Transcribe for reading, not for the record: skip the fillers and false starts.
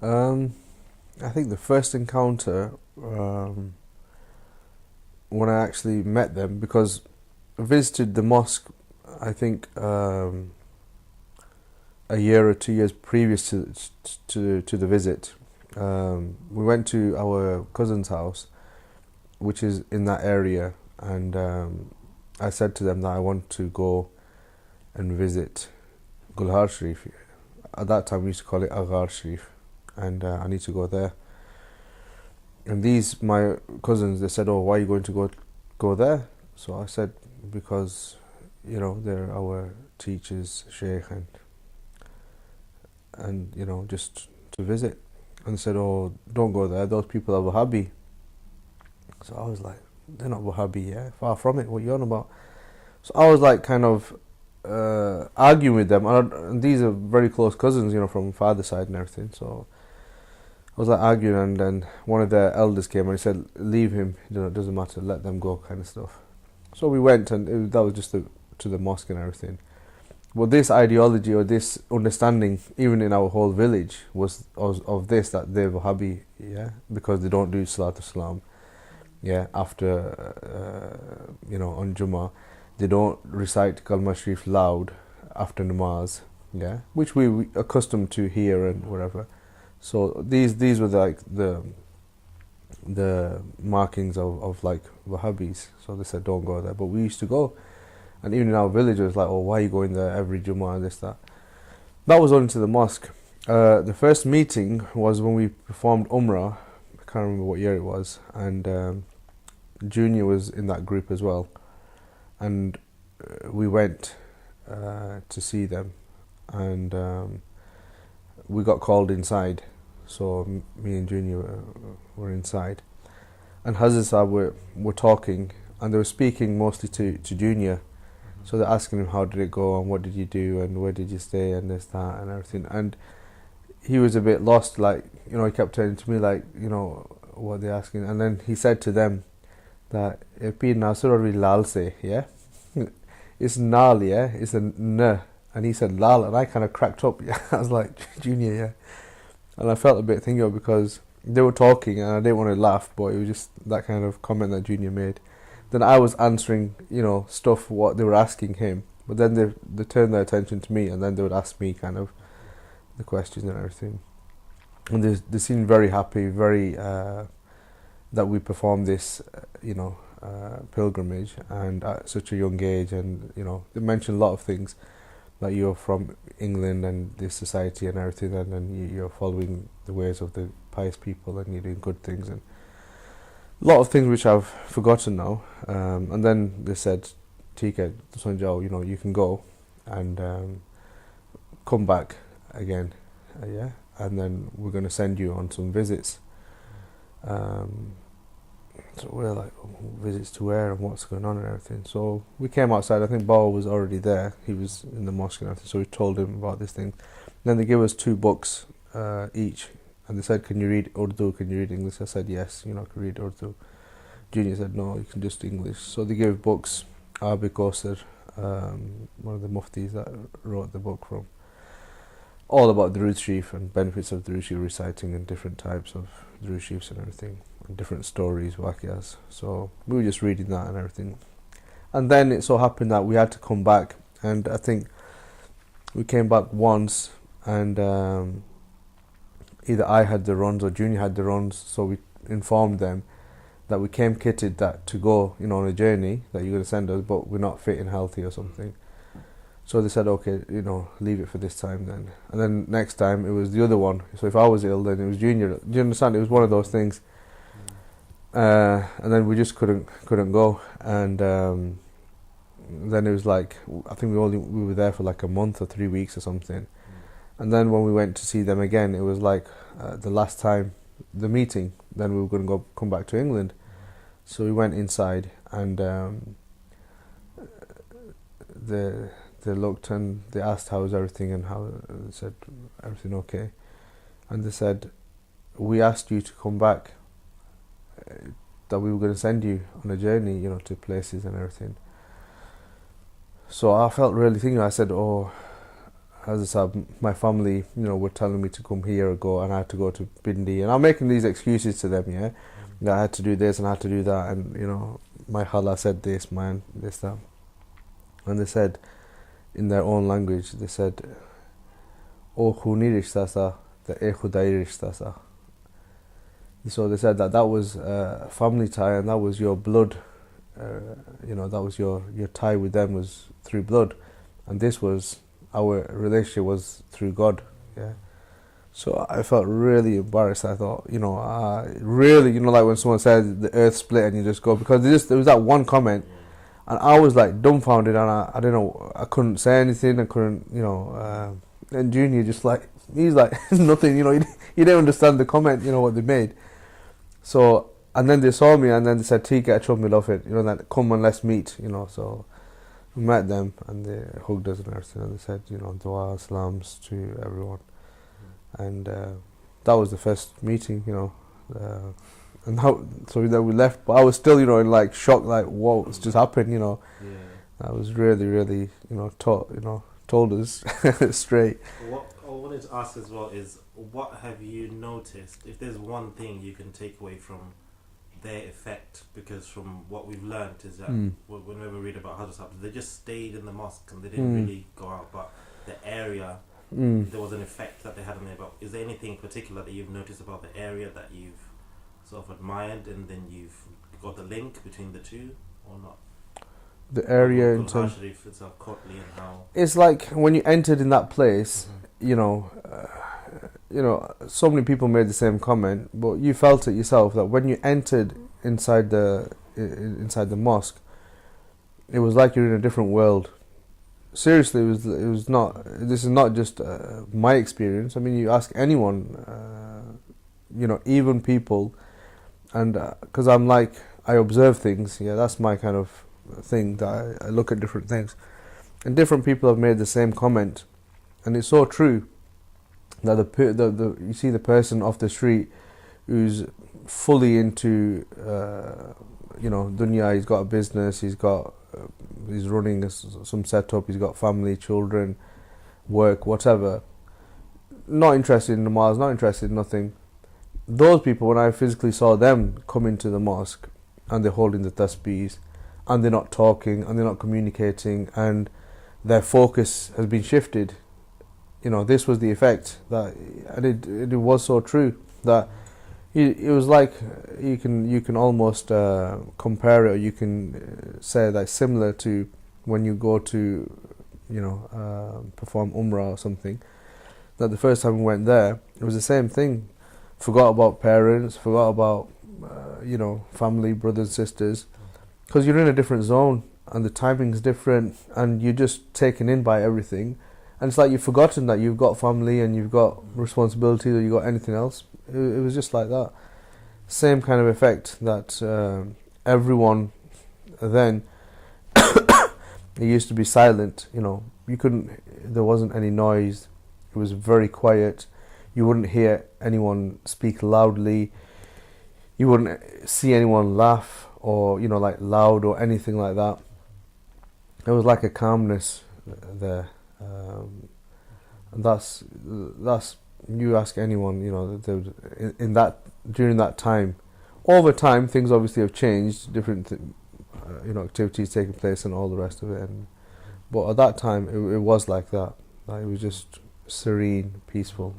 Um, I think the first encounter, when I actually met them, because I visited the mosque, I think a year or 2 years previous to the visit. We went to our cousin's house, which is in that area, and I said to them that I want to go and visit Gulhar Sharif. At that time, we used to call it Aghar Sharif, and I need to go there. And these my cousins, they said, "Oh, why are you going to go there?" So I said, "Because they're our teachers, sheikh, and just to visit." And they said, "Oh, don't go there. Those people are Wahhabi." So I was like, "They're not Wahhabi, yeah, far from it. What are you on about?" So I was like, kind of arguing with them, and these are very close cousins, from father's side and everything. So I was like arguing, and then one of their elders came and he said, "Leave him. It doesn't matter. Let them go," kind of stuff. So we went, and that was just to the mosque and everything. But this ideology or this understanding, even in our whole village, was of this, that they're Wahhabi, yeah, because they don't do Salatul Salam, yeah, after on Jummah, they don't recite Kalma Sharif loud after namaz, yeah, which we accustomed to here and wherever. So these were like the markings of like Wahhabis. So they said, "Don't go there," but we used to go. And even in our village, it was like, "Oh, why are you going there every Jummah and this, that?" That was only to the mosque. The first meeting was when we performed Umrah. I can't remember what year it was. And Junior was in that group as well. And we went to see them. And we got called inside. So me and Junior were inside. And Hadrat Sahib were talking. And they were speaking mostly to Junior. So they're asking him, "How did it go, and what did you do, and where did you stay, and this, that, and everything." And he was a bit lost, like, he kept turning to me like, what they're asking. And then he said to them that Pir Nasir or Lal se, yeah? It's Nal, yeah? It's a N. And he said Lal, and I kind of cracked up. Yeah, I was like, "Junior, yeah." And I felt a bit thinking because they were talking, and I didn't want to laugh, but it was just that kind of comment that Junior made. Then I was answering, stuff what they were asking him, but then they turned their attention to me, and then they would ask me kind of the questions and everything. And they seemed very happy, very that we performed this, pilgrimage, and at such a young age, and they mentioned a lot of things, like you're from England and this society and everything, and then you're following the ways of the pious people, and you're doing good things, and a lot of things which I've forgotten now. And then they said, "Tika, Sanjao, you can go and come back again, yeah, and then we're going to send you on some visits." So we're like, "Oh, visits to where and what's going on and everything?" So we came outside. I think Bawa was already there. He was in the mosque and everything. So we told him about this thing. Then they gave us 2 books each. And they said, "Can you read Urdu? Can you read English?" I said, "Yes, I can read Urdu." Junior said, "No, you can just English." So they gave books. Arabic Kosar, one of the muftis that wrote the book from, all about Durood Sharif and benefits of Durood Sharif reciting, and different types of Durood Sharifs and everything, and different stories, waqiyas. So we were just reading that and everything. And then it so happened that we had to come back, and I think we came back once, and either I had the runs or Junior had the runs, so we informed them that we came kitted that to go, on a journey that you're going to send us, but we're not fit and healthy or something. So they said, "Okay, leave it for this time then." And then next time it was the other one. So if I was ill, then it was Junior. Do you understand? It was one of those things. And then we just couldn't go. And then it was like, I think we were there for like a month or 3 weeks or something. And then when we went to see them again, it was like the last time, the meeting, then we were going to come back to England. So we went inside, and they looked, and they asked how's everything, and how they said everything okay. And they said, "We asked you to come back, that we were going to send you on a journey, to places and everything." So I felt really thinking. I said, "Oh, Hadrat Sahib, my family, were telling me to come here or go, and I had to go to Bindi, and I'm making these excuses to them, that I had to do this and I had to do that, and my Hala said this, man, this, that, and they said in their own language, they said, "O khuni rishta sa, the e khudai rishta sa." So they said that was family tie, and that was your blood. That was your tie with them was through blood, and this was our relationship was through God. Yeah. So I felt really embarrassed. I thought, really, like when someone said the earth split, and you just go, because there was that one comment, and I was like dumbfounded, and I don't know, I couldn't say anything. I couldn't, and Junior just like, he's like nothing. You didn't understand the comment. What they made. So, and then they saw me, and then they said, "Take it, I me love it." That come and let's meet. So we met them, and they hugged us and everything, and they said, dua, salams to everyone, and that was the first meeting. And so then we left, but I was still, in like shock, like what's just happened. I was really, really, told us straight. What I wanted to ask as well is, what have you noticed, if there's one thing you can take away from their effect? Because from what we've learned is that whenever we read about Hadrat Sahib, they just stayed in the mosque and they didn't really go out, but the area, there was an effect that they had on there. But is there anything particular that you've noticed about the area that you've sort of admired, and then you've got the link between the two, or not? The area in terms, Sharif itself, Kotli, and how it's like when you entered in that place, so many people made the same comment, but you felt it yourself that when you entered inside the mosque, it was like you're in a different world. Seriously, it was not. This is not just my experience. I mean, you ask anyone, even people, and because I'm like, I observe things. Yeah, that's my kind of thing, that I look at different things, and different people have made the same comment, and it's so true that the you see the person off the street who's fully into dunya, he's got a business, he's running some setup, he's got family, children, work, whatever, not interested in namaz, not interested in nothing. Those people, when I physically saw them come into the mosque and they're holding the tasbeehs, and they're not talking, and they're not communicating, and their focus has been shifted. This was the effect, and it was so true that it was like you can almost compare it, or you can say that similar to when you go to perform Umrah or something. That the first time we went there, it was the same thing. Forgot about parents, forgot about family, brothers, sisters. Because you're in a different zone, and the timing's different, and you're just taken in by everything, and it's like you've forgotten that you've got family and you've got responsibilities, or you've got anything else. It was just like that. Same kind of effect that everyone then, it used to be silent. There wasn't any noise. It was very quiet. You wouldn't hear anyone speak loudly. You wouldn't see anyone laugh, or like loud or anything like that. There was like a calmness there, and that's you ask anyone, in that, during that time. Over time, things obviously have changed, different activities taking place and all the rest of it, but at that time it was like that. It was just serene, peaceful,